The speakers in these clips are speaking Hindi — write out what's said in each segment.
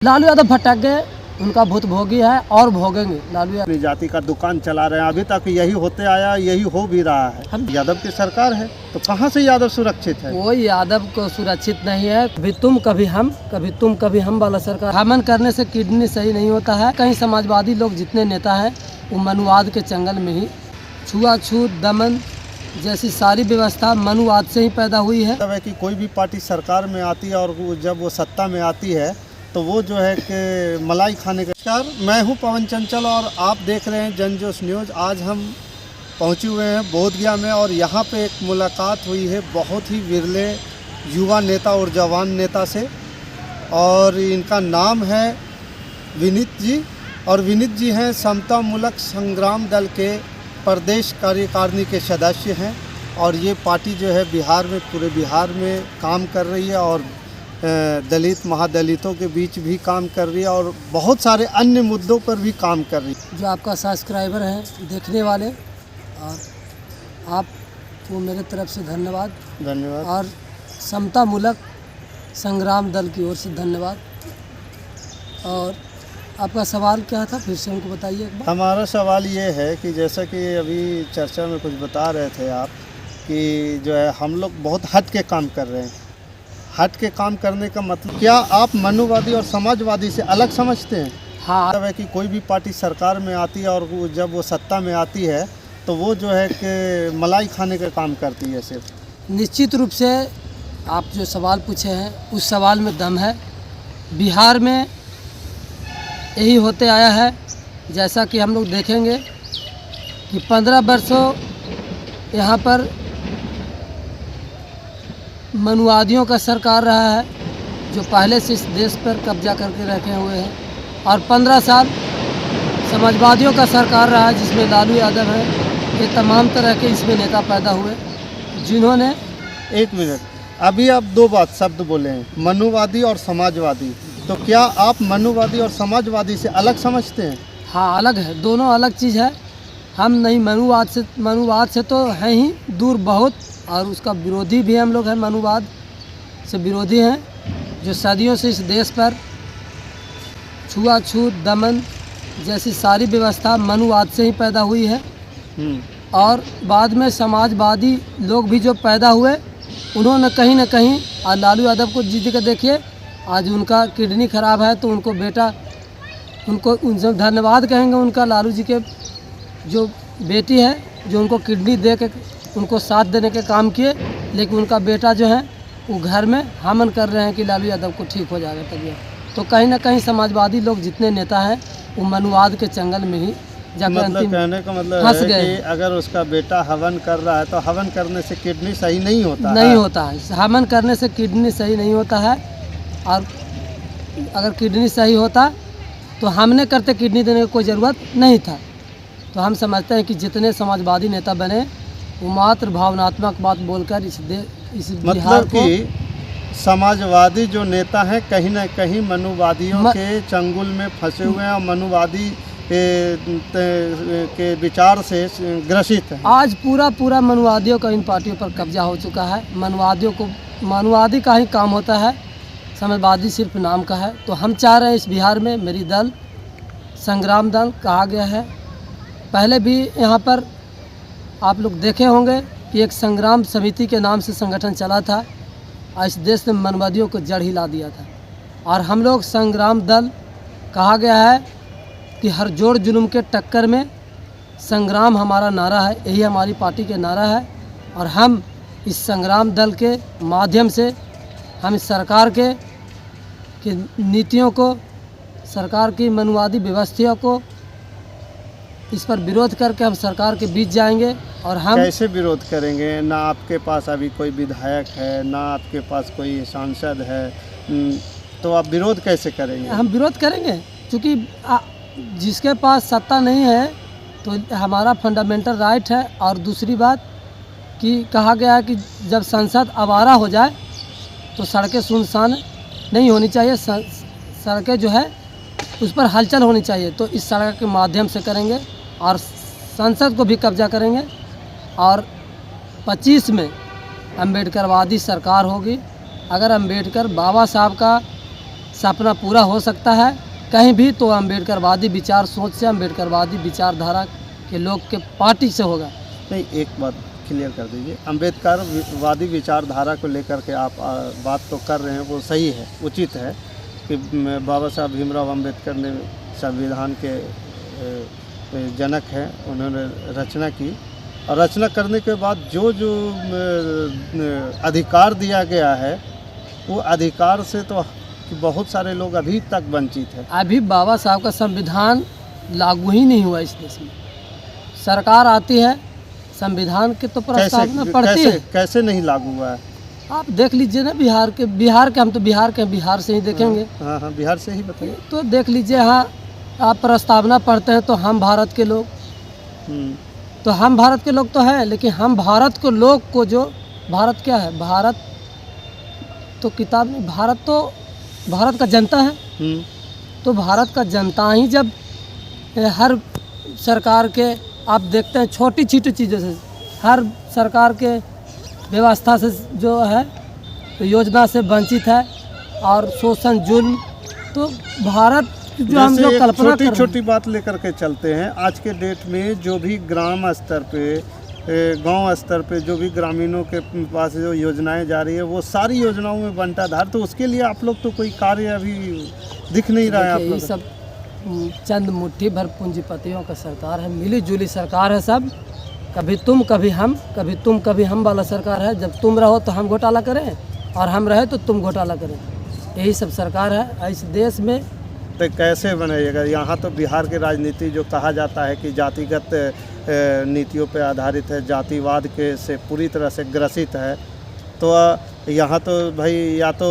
लालू यादव भटक गए, उनका भूत भोगी है और भोगेंगे। लालू यादव अपनी जाति का दुकान चला रहे हैं, अभी तक यही होते आया, यही हो भी रहा है। यादव की सरकार है तो कहाँ से यादव सुरक्षित है? कोई यादव को सुरक्षित नहीं है। कभी तुम कभी हम, कभी तुम कभी हम वाला सरकार। हमन करने से किडनी सही नहीं होता है। कहीं समाजवादी लोग जितने नेता हैं वो मनुवाद के चंगल में ही छुआछूत दमन जैसी सारी व्यवस्था मनुवाद से ही पैदा हुई है। मतलब है कि कोई भी पार्टी सरकार में आती है और जब वो सत्ता में आती है तो वो जो है कि मलाई खाने का शिकार। मैं हूं पवन चंचल और आप देख रहे हैं जनजोश न्यूज़। आज हम पहुंचे हुए हैं बोधगया में और यहां पे एक मुलाकात हुई है बहुत ही विरले युवा नेता और जवान नेता से, और इनका नाम है विनीत जी। और विनीत जी हैं समतामूलक संग्राम दल के प्रदेश कार्यकारिणी के सदस्य हैं, और ये पार्टी जो है बिहार में, पूरे बिहार में काम कर रही है और दलित महादलितों के बीच भी काम कर रही है और बहुत सारे अन्य मुद्दों पर भी काम कर रही है। जो आपका सब्सक्राइबर है, देखने वाले, और आपको मेरे तरफ से धन्यवाद। धन्यवाद। और समतामूलक संग्राम दल की ओर से धन्यवाद। और आपका सवाल क्या था, फिर से हमको बताइए एक बार। हमारा सवाल ये है कि जैसा कि अभी चर्चा में कुछ बता रहे थे आप कि जो है हम लोग बहुत हट के काम कर रहे हैं। हट के काम करने का मतलब क्या आप मनुवादी और समाजवादी से अलग समझते हैं? हाँ, मतलब है कि कोई भी पार्टी सरकार में आती है और जब वो सत्ता में आती है तो वो जो है कि मलाई खाने का काम करती है सिर्फ। निश्चित रूप से आप जो सवाल पूछे हैं उस सवाल में दम है। बिहार में यही होते आया है। जैसा कि हम लोग देखेंगे कि 15 वर्षों यहाँ पर मनुवादियों का सरकार रहा है, जो पहले से इस देश पर कब्जा करके रखे हुए हैं, और 15 साल समाजवादियों का सरकार रहा है जिसमें लालू यादव है। ये तमाम तरह के इसमें नेता पैदा हुए जिन्होंने। एक मिनट, अभी आप दो बात शब्द बोले हैं, मनुवादी और समाजवादी। तो क्या आप मनुवादी और समाजवादी से अलग समझते हैं? हाँ, अलग है, दोनों अलग चीज़ है। हम नहीं, मनुवाद से तो हैं ही दूर बहुत, और उसका विरोधी भी हम लोग हैं। मनुवाद से विरोधी हैं, जो सदियों से इस देश पर छुआछूत दमन जैसी सारी व्यवस्था मनुवाद से ही पैदा हुई है। और बाद में समाजवादी लोग भी जो पैदा हुए, उन्होंने कहीं ना कहीं, और लालू यादव को जीत के देखिए, आज उनका किडनी खराब है तो उनको बेटा, उनको उनसे धन्यवाद कहेंगे उनका। लालू जी के जो बेटी है जो उनको किडनी दे के उनको साथ देने के काम किए, लेकिन उनका बेटा जो है वो घर में हमन कर रहे हैं कि लालू यादव को ठीक हो जाएगा तबीयत। तो कहीं ना कहीं समाजवादी लोग जितने नेता हैं वो मनुवाद के चंगल में ही जाकर मतलब कहने का मतलब फंस है गए। कि अगर उसका बेटा हवन कर रहा है तो हवन करने से किडनी सही नहीं होता नहीं है। होता है, हमन करने से किडनी सही नहीं होता है। और अगर किडनी सही होता तो हमने करते किडनी देने की कोई ज़रूरत नहीं था। तो हम समझते हैं कि जितने समाजवादी नेता बने वो मात्र भावनात्मक बात बोलकर इस बिहार मतलब को, कि समाजवादी जो नेता हैं कहीं ना कहीं मनुवादियों के चंगुल में फंसे हुए हैं और मनुवादी के विचार से ग्रसित है। आज पूरा मनुवादियों का इन पार्टियों पर कब्जा हो चुका है। मनुवादी का ही काम होता है, समाजवादी सिर्फ नाम का है। तो हम चाह रहे हैं इस बिहार में मेरी दल संग्राम दल कहा गया है। पहले भी यहाँ पर आप लोग देखे होंगे कि एक संग्राम समिति के नाम से संगठन चला था, और इस देश में मनुवादियों को जड़ हिला दिया था। और हम लोग संग्राम दल कहा गया है कि हर जोड़ जुल्म के टक्कर में संग्राम हमारा नारा है, यही हमारी पार्टी के नारा है। और हम इस संग्राम दल के माध्यम से हम इस सरकार के नीतियों को, सरकार की मनुवादी व्यवस्था को, इस पर विरोध करके हम सरकार के बीच जाएंगे। और हम कैसे विरोध करेंगे? ना आपके पास अभी कोई विधायक है, ना आपके पास कोई सांसद है, तो आप विरोध कैसे करेंगे? हम विरोध करेंगे क्योंकि जिसके पास सत्ता नहीं है तो हमारा फंडामेंटल राइट है। और दूसरी बात कि कहा गया है कि जब संसद आवारा हो जाए तो सड़कें सुनसान नहीं होनी चाहिए, सड़कें जो है उस पर हलचल होनी चाहिए। तो इस सड़क के माध्यम से करेंगे और संसद को भी कब्जा करेंगे। और 25 में अम्बेडकरवादी सरकार होगी। अगर अम्बेडकर बाबा साहब का सपना पूरा हो सकता है कहीं भी तो अम्बेडकरवादी विचार सोच से, अम्बेडकरवादी विचारधारा के लोग के पार्टी से होगा। नहीं, एक बात क्लियर कर दीजिए, अम्बेडकरवादी विचारधारा को लेकर के आप बात तो कर रहे हैं, वो सही है, उचित है कि बाबा साहब भीमराव अम्बेडकर ने संविधान के जनक हैं, उन्होंने रचना की और रचना करने के बाद जो जो अधिकार दिया गया है वो अधिकार से तो बहुत सारे लोग अभी तक वंचित हैं। अभी बाबा साहब का संविधान लागू ही नहीं हुआ इस देश में। सरकार आती है, संविधान के तो प्रस्तावना पढ़ती है, कैसे नहीं लागू हुआ है? आप देख लीजिए ना, बिहार के हम तो बिहार से ही देखेंगे। हाँ, बिहार से ही बताइए। तो देख लीजिए, हाँ, आप प्रस्तावना पढ़ते हैं तो हम भारत के लोग, तो हम भारत के लोग तो है, लेकिन हम भारत को लोग को जो भारत क्या है, भारत तो किताब में, भारत का जनता है। तो भारत का जनता ही जब हर सरकार के, आप देखते हैं छोटी छोटी चीज़ों से, हर सरकार के व्यवस्था से जो है योजना से वंचित है और शोषण जुल्म, तो भारत जो हम लोग कल्पना कर, छोटी बात लेकर के चलते हैं। आज के डेट में जो भी ग्राम स्तर पे, गांव स्तर पे जो भी ग्रामीणों के पास जो योजनाएं जा रही है, वो सारी योजनाओं में बंटाधार, तो उसके लिए आप लोग तो कोई कार्य अभी दिख नहीं रहा है। आप लोग सब चंद मुट्ठी भर पूंजीपतियों का सरकार है, मिली जुली सरकार है सब, कभी तुम कभी हम, कभी तुम कभी हम वाला सरकार है। जब तुम रहो तो हम घोटाला करें और हम रहे तो तुम घोटाला करें, यही सब सरकार है इस देश में। तो कैसे बनाइएगा? यहाँ तो बिहार की राजनीति जो कहा जाता है कि जातिगत नीतियों पर आधारित है, जातिवाद के से पूरी तरह से ग्रसित है, तो यहाँ तो भाई या तो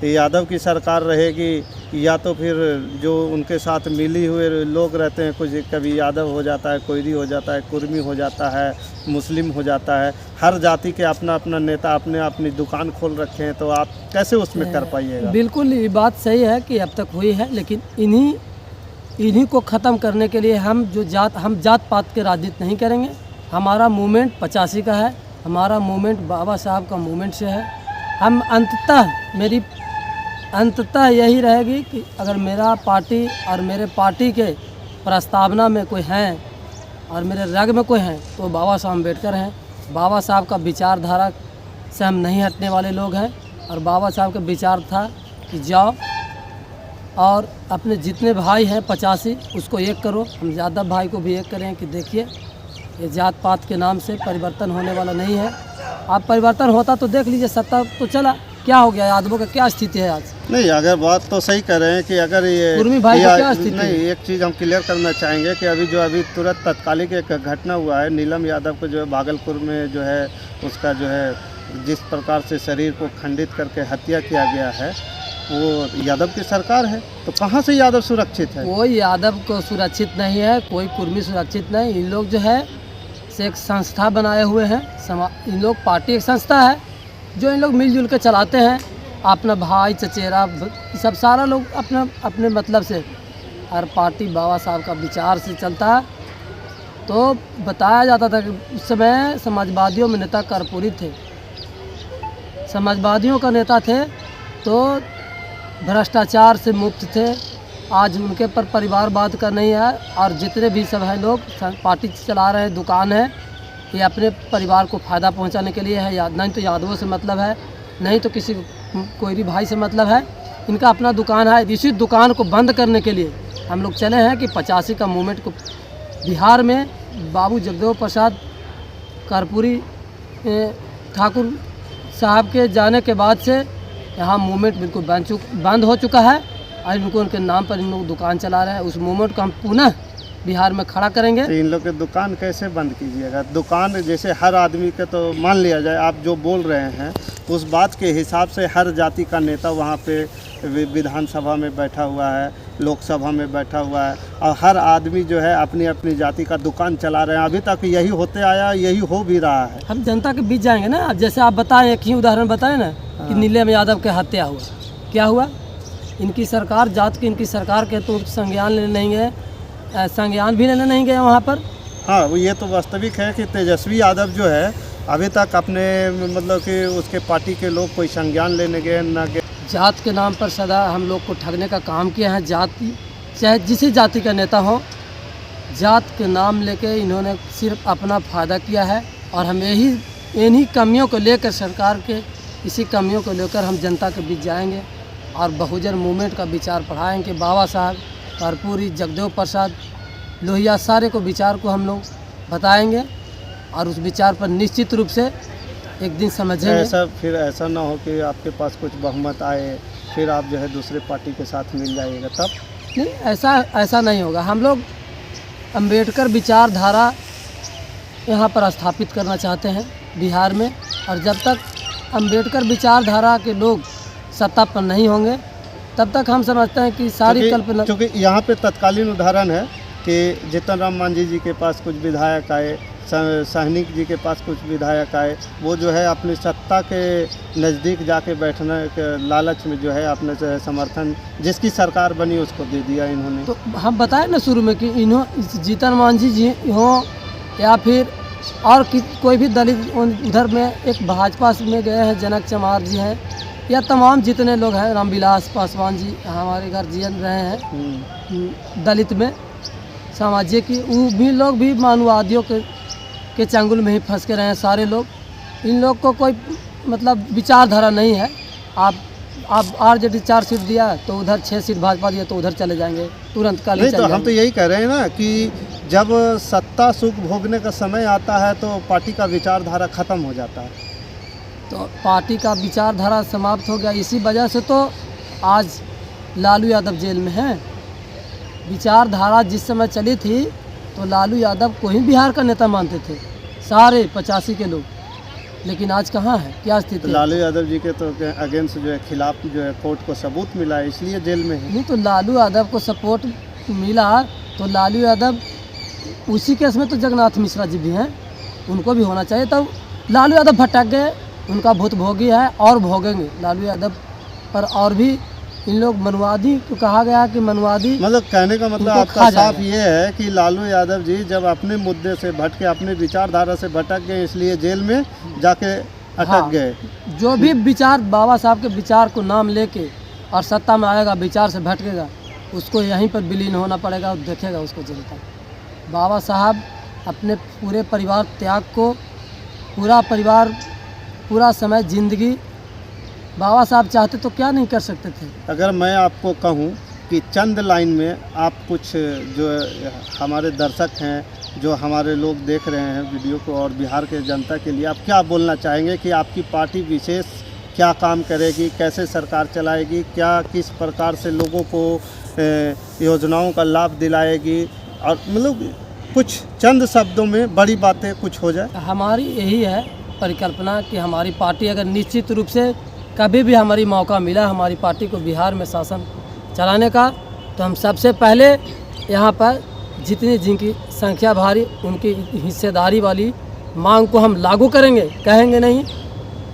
यादव की सरकार रहेगी या तो फिर जो उनके साथ मिली हुए लोग रहते हैं, कुछ कभी यादव हो जाता है, कोयरी हो जाता है, कुर्मी हो जाता है, मुस्लिम हो जाता है, हर जाति के अपना अपना नेता अपनी दुकान खोल रखे हैं, तो आप कैसे उसमें कर पाइएगा? बिल्कुल, ये बात सही है कि अब तक हुई है, लेकिन इन्हीं को ख़त्म करने के लिए हम जात पात के राजनीति नहीं करेंगे। हमारा मूवमेंट 85 का है, हमारा मूवमेंट बाबा साहब का मूवमेंट से है। हम अंततः यही रहेगी कि अगर मेरा पार्टी और मेरे पार्टी के प्रस्तावना में कोई हैं और मेरे रग में कोई हैं तो बाबा साहब अम्बेडकर हैं। बाबा साहब का विचारधारा से हम नहीं हटने वाले लोग हैं और बाबा साहब का विचार था कि जाओ और अपने जितने भाई हैं 85 उसको एक करो। हम यादव भाई को भी एक करें कि देखिए, ये जात पात के नाम से परिवर्तन होने वाला नहीं है। आप परिवर्तन होता तो देख लीजिए, सत्ता तो चला, क्या हो गया, यादवों का क्या स्थिति है आज? नहीं, अगर बात तो सही कर रहे हैं कि अगर ये कुर्मी भाई का क्या स्थिति है? नहीं, एक चीज़ हम क्लियर करना चाहेंगे कि अभी तुरंत तत्कालिक एक घटना हुआ है, नीलम यादव को जो है भागलपुर में जो है उसका जो है जिस प्रकार से शरीर को खंडित करके हत्या किया गया है, वो यादव की सरकार है, तो कहाँ से यादव सुरक्षित है? कोई यादव को सुरक्षित नहीं है, कोई कुर्मी सुरक्षित नहीं। इन लोग जो है से एक संस्था बनाए हुए हैं, इन लोग पार्टी एक संस्था है जो इन लोग मिलजुल के चलाते हैं। अपना भाई चचेरा सब सारा लोग अपने मतलब से, हर पार्टी बाबा साहब का विचार से चलता है। तो बताया जाता था कि उस समय समाजवादियों में नेता कर्पूरी थे, समाजवादियों का नेता थे, तो भ्रष्टाचार से मुक्त थे। आज उनके पर परिवारवाद का नहीं है और जितने भी सब हैं लोग पार्टी चला रहे हैं, दुकान है, ये अपने परिवार को फ़ायदा पहुंचाने के लिए है। नहीं तो यादवों से मतलब है, नहीं तो किसी कोई भाई से मतलब है, इनका अपना दुकान है। इसी दुकान को बंद करने के लिए हम लोग चले हैं कि 85 का मूवमेंट को बिहार में बाबू जगदेव प्रसाद कर्पूरी ठाकुर साहब के जाने के बाद से यहाँ मूवमेंट बिल्कुल बंद हो चुका है और इनको उनके नाम पर इन लोग दुकान चला रहे हैं। उस मूवमेंट को हम पुनः बिहार में खड़ा करेंगे। तो इन लोग के दुकान कैसे बंद कीजिएगा? दुकान जैसे हर आदमी के, तो मान लिया जाए आप जो बोल रहे हैं उस बात के हिसाब से हर जाति का नेता वहाँ पे विधानसभा में बैठा हुआ है, लोकसभा में बैठा हुआ है और हर आदमी जो है अपनी अपनी जाति का दुकान चला रहे हैं। अभी तक यही होते आया, यही हो भी रहा है। हम जनता के बीच जाएंगे ना। अब जैसे आप बताएं, एक ही उदाहरण बताएं ना कि नीलम यादव के हत्या हुआ, क्या हुआ? इनकी सरकार, जात की इनकी सरकार के तो संज्ञान लेने नहीं गए, संज्ञान भी लेने नहीं गए वहाँ पर। हाँ, वो ये तो वास्तविक है कि तेजस्वी यादव जो है अभी तक अपने मतलब कि उसके पार्टी के लोग कोई संज्ञान लेने गए ना गए। जात के नाम पर सदा हम लोग को ठगने का काम किया है। जाति चाहे जिस जाति का नेता हो, जात के नाम लेके इन्होंने सिर्फ अपना फ़ायदा किया है। और हम इन्हीं कमियों को लेकर, सरकार के इसी कमियों को लेकर हम जनता के बीच जाएंगे और बहुजन मूवमेंट का विचार पढ़ाएंगे। बाबा साहब, कर्पूरी, जगदेव प्रसाद, लोहिया, सारे को विचार को हम लोग बताएंगे और उस विचार पर निश्चित रूप से एक दिन समझेंगे। फिर ऐसा ना हो कि आपके पास कुछ बहुमत आए, फिर आप जो है दूसरे पार्टी के साथ मिल जाइएगा, तब नहीं, ऐसा नहीं होगा। हम लोग अंबेडकर विचारधारा यहाँ पर स्थापित करना चाहते हैं बिहार में, और जब तक अंबेडकर विचारधारा के लोग सत्ता पर नहीं होंगे तब तक हम समझते हैं कि सारी कल्पना। क्योंकि यहाँ पे तत्कालीन उदाहरण है कि जीतन राम मांझी जी के पास कुछ विधायक आए, सहनिक जी के पास कुछ विधायक आए, वो जो है अपनी सत्ता के नज़दीक जाके बैठने के लालच में जो है अपने जो है समर्थन, जिसकी सरकार बनी उसको दे दिया इन्होंने। तो हम बताए ना शुरू में कि जीतन मांझी जी हो या फिर और कोई भी दलित, उधर में एक भाजपा में गए हैं जनक चमार जी हैं, या तमाम जितने लोग हैं, रामविलास पासवान जी हमारे घर जी रहे हैं दलित में, सामाजिक की, वो भी लोग भी मानववादियों के चंगुल में ही फंस के रहे हैं सारे लोग। इन लोग को कोई मतलब विचारधारा नहीं है। आप आरजेडी 4 सीट दिया तो उधर 6 सीट भाजपा दिया तो उधर चले जाएंगे तुरंत कल। नहीं, तो हम तो यही कह रहे हैं ना कि जब सत्ता सुख भोगने का समय आता है तो पार्टी का विचारधारा खत्म हो जाता है। तो पार्टी का विचारधारा समाप्त हो गया, इसी वजह से तो आज लालू यादव जेल में हैं। विचारधारा जिस समय चली थी तो लालू यादव को ही बिहार का नेता मानते थे सारे 85 के लोग, लेकिन आज कहाँ है, क्या स्थिति है? लालू यादव जी के तो अगेंस्ट जो है, खिलाफ जो है कोर्ट को सबूत मिला है, इसलिए जेल में है। नहीं, तो लालू यादव को सपोर्ट मिला तो लालू यादव, उसी केस में तो जगन्नाथ मिश्रा जी भी हैं, उनको भी होना चाहिए। तब लालू यादव भटक गए, उनका भूत भोगी है और भोगेंगे लालू यादव पर। और भी इन लोग मनवादी को कहा गया कि मनवादी, मतलब कहने का मतलब आपका साफ ये है कि लालू यादव जी जब अपने मुद्दे से भटके, अपने विचारधारा से भटक गए, इसलिए जेल में जाके अटक गए। जो भी विचार बाबा साहब के विचार को नाम लेके और सत्ता में आएगा, विचार से भटकेगा, उसको यहीं पर विलीन होना पड़ेगा और देखेगा उसको जनता। बाबा साहब अपने पूरे परिवार त्याग को, पूरा परिवार, पूरा समय जिंदगी, बाबा साहब चाहते तो क्या नहीं कर सकते थे। अगर मैं आपको कहूं कि चंद लाइन में आप कुछ, जो हमारे दर्शक हैं, जो हमारे लोग देख रहे हैं वीडियो को, और बिहार के जनता के लिए आप क्या बोलना चाहेंगे कि आपकी पार्टी विशेष क्या काम करेगी, कैसे सरकार चलाएगी, क्या किस प्रकार से लोगों को योजनाओं का लाभ दिलाएगी, और मतलब कुछ चंद शब्दों में बड़ी बातें कुछ हो जाए। हमारी यही है परिकल्पना कि हमारी पार्टी अगर निश्चित रूप से कभी भी हमारी मौका मिला हमारी पार्टी को बिहार में शासन चलाने का, तो हम सबसे पहले यहाँ पर जिनकी संख्या भारी, उनकी हिस्सेदारी वाली मांग को हम लागू करेंगे, कहेंगे नहीं,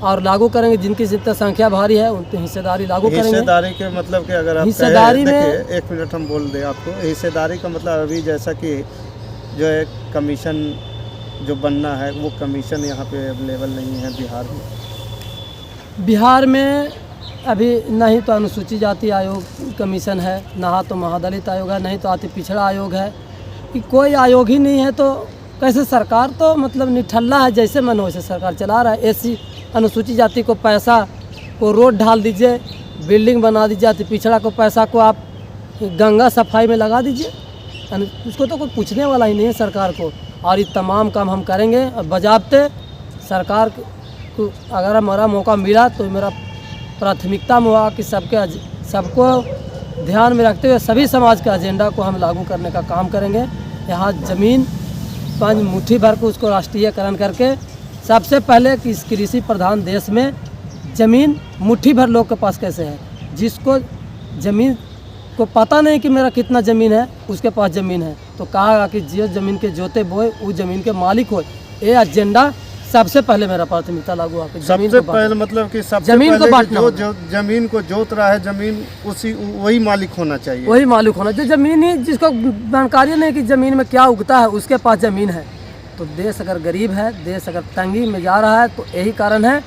और लागू करेंगे। जिनकी जितना संख्या भारी है उनकी हिस्सेदारी लागू करेंगे। हिस्सेदारी के मतलब कि अगर आप हिस्सेदारी में, एक मिनट हम बोल दें आपको, हिस्सेदारी का मतलब अभी जैसा कि जो है कमीशन जो बनना है, वो कमीशन यहाँ पे अवेलेबल नहीं है बिहार में। बिहार में अभी नहीं तो अनुसूचित जाति आयोग कमीशन है, ना तो महादलित आयोग है, नहीं तो अति पिछड़ा आयोग है, कि कोई आयोग ही नहीं है। तो कैसे सरकार तो मतलब निठल्ला है, जैसे मन वैसे सरकार चला रहा है। ऐसी अनुसूचित जाति को पैसा को रोड ढाल दीजिए, बिल्डिंग बना दीजिए, अति पिछड़ा को पैसा को आप गंगा सफाई में लगा दीजिए, उसको तो कोई पूछने वाला ही नहीं है सरकार को। और ये तमाम काम हम करेंगे और बजाबते सरकार को, अगर हमारा मौका मिला तो मेरा प्राथमिकता में हुआ कि सबको ध्यान में रखते हुए सभी समाज के एजेंडा को हम लागू करने का काम करेंगे। यहाँ ज़मीन 5 मुट्ठी भर को उसको राष्ट्रीयकरण करके, सबसे पहले कि इस कृषि प्रधान देश में ज़मीन मुट्ठी भर लोग के पास कैसे है, जिसको ज़मीन को पता नहीं कि मेरा कितना ज़मीन है, उसके पास ज़मीन है, तो कहा कि जो ज़मीन के जोते बोए वो ज़मीन के मालिक हो। ये एजेंडा सबसे पहले मेरा प्राथमिकता लागू है। सबसे पहले मतलब कि सबसे जमीन को बांटना, जो जमीन को जोत रहा है, जमीन वही मालिक होना चाहिए, वही मालिक होना। जो जमीन ही जिसको जानकारी नहीं कि ज़मीन में क्या उगता है, उसके पास ज़मीन है। तो देश अगर गरीब है, देश अगर तंगी में जा रहा है, तो यही कारण है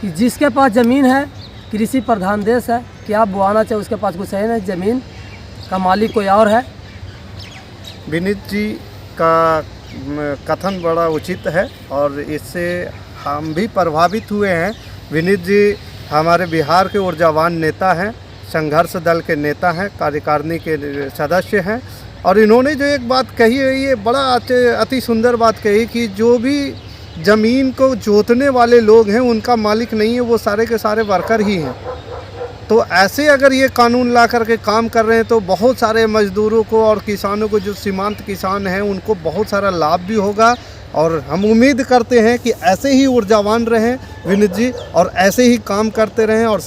कि जिसके पास ज़मीन है कृषि प्रधान देश है, क्या बोआना चाहिए उसके पास कुछ है नहीं, ज़मीन का मालिक कोई और है। विनीत जी का कथन बड़ा उचित है और इससे हम भी प्रभावित हुए हैं। विनीत जी हमारे बिहार के ऊर्जावान नेता हैं, संघर्ष दल के नेता हैं, कार्यकारिणी के सदस्य हैं और इन्होंने जो एक बात कही है ये बड़ा अति सुंदर बात कही कि जो भी ज़मीन को जोतने वाले लोग हैं उनका मालिक नहीं है, वो सारे के सारे वर्कर ही हैं। तो ऐसे अगर ये कानून ला करके काम कर रहे हैं तो बहुत सारे मजदूरों को और किसानों को, जो सीमांत किसान हैं, उनको बहुत सारा लाभ भी होगा और हम उम्मीद करते हैं कि ऐसे ही ऊर्जावान रहें विनीत जी और ऐसे ही काम करते रहें और